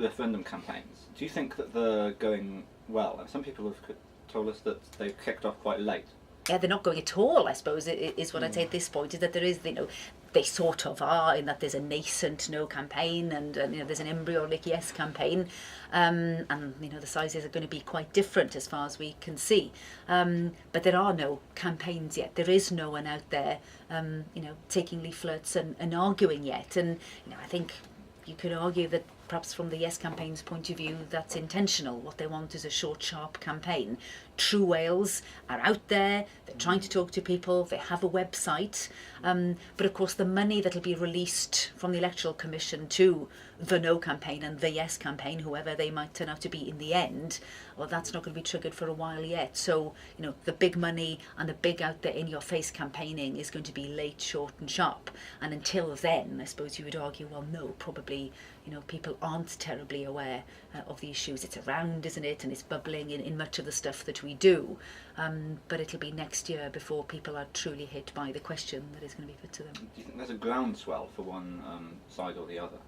referendum campaigns, do you think that they're going well? And some people have told us that they've kicked off quite late. Yeah, they're not going at all, I suppose, is what I'd say at this point, is that there is, they sort of are, in that there's a nascent no campaign, and there's an embryonic yes campaign, and the sizes are going to be quite different as far as we can see, but there are no campaigns yet. There is no one out there taking leaflets and arguing yet, and I think you could argue that perhaps from the Yes campaign's point of view, that's intentional. What they want is a short, sharp campaign. True Wales are out there, they're trying to talk to people, they have a website, but of course the money that'll be released from the Electoral Commission to the No campaign and the Yes campaign, whoever they might turn out to be in the end, well, that's not going to be triggered for a while yet. So, the big money and the big out there in your face campaigning is going to be late, short and sharp. And until then, I suppose you would argue, well, no, probably, people aren't terribly aware of the issues. It's around, isn't it? And it's bubbling in much of the stuff that we do. But it'll be next year before people are truly hit by the question that is going to be put to them. Do you think there's a groundswell for one side or the other?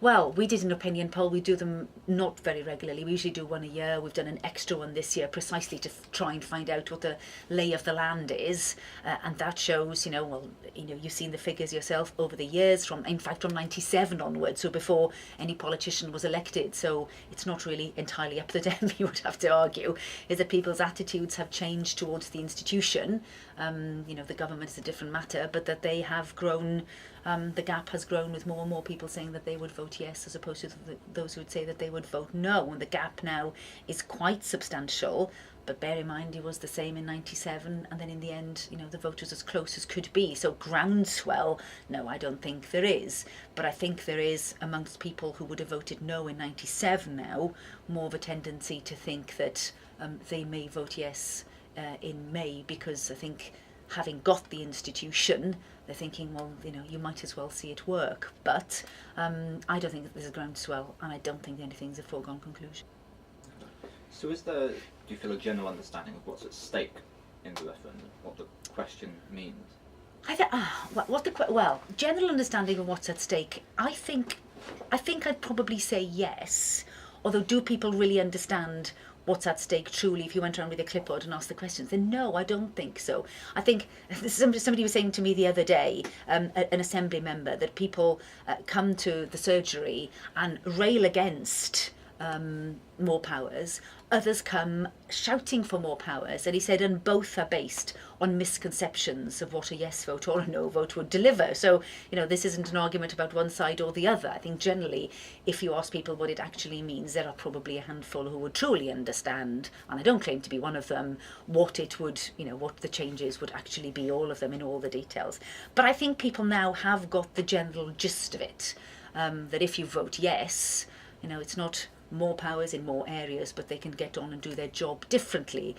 Well, we did an opinion poll. We do them not very regularly. We usually do one a year. We've done an extra one this year precisely to try and find out what the lay of the land is. And that shows, you've seen the figures yourself over the years, from 97 onwards, so before any politician was elected. So it's not really entirely up to them, you would have to argue, is that people's attitudes have changed towards the institution. The government is a different matter, but that they have grown. The gap has grown, with more and more people saying that they would vote yes as opposed to those who would say that they would vote no. And the gap now is quite substantial. But bear in mind, it was the same in 97, and then in the end, the vote was as close as could be. So groundswell, no, I don't think there is. But I think there is, amongst people who would have voted no in 97 now, more of a tendency to think that they may vote yes in May, because I think, having got the institution, they're thinking, well, you might as well see it work. But I don't think that there's a groundswell, and I don't think anything's a foregone conclusion. So do you feel a general understanding of what's at stake in the referendum, what the question means? General understanding of what's at stake, I think I'd probably say yes. Although, do people really understand what's at stake truly? If you went around with a clipboard and asked the questions, then no, I don't think so. I think somebody was saying to me the other day, an assembly member, that people come to the surgery and rail against more powers. Others come shouting for more powers, and he said, and both are based on misconceptions of what a yes vote or a no vote would deliver. So, this isn't an argument about one side or the other. I think generally, if you ask people what it actually means, there are probably a handful who would truly understand, and I don't claim to be one of them, what it would, what the changes would actually be, all of them in all the details. But I think people now have got the general gist of it, that if you vote yes, it's not more powers in more areas, but they can get on and do their job differently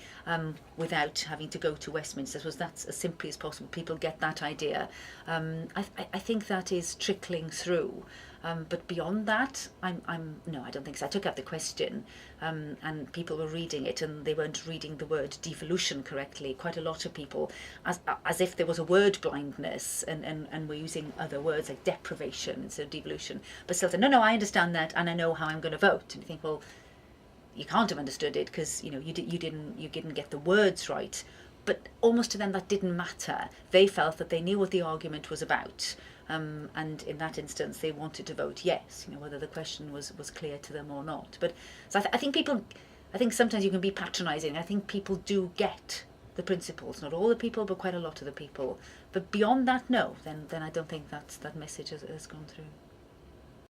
without having to go to Westminster. So that's as simply as possible. People get that idea. I think that is trickling through. But beyond that, no, I don't think so. I took out the question, and people were reading it, and they weren't reading the word devolution correctly. Quite a lot of people, as if there was a word blindness, and were using other words like deprivation instead of devolution. But still said, no, I understand that, and I know how I'm going to vote. And you think, well, you can't have understood it because you didn't get the words right. But almost to them that didn't matter. They felt that they knew what the argument was about. And in that instance, they wanted to vote yes, whether the question was clear to them or not. But so I think sometimes you can be patronising. I think people do get the principles, not all the people, but quite a lot of the people. But beyond that, no, then I don't think that message has gone through.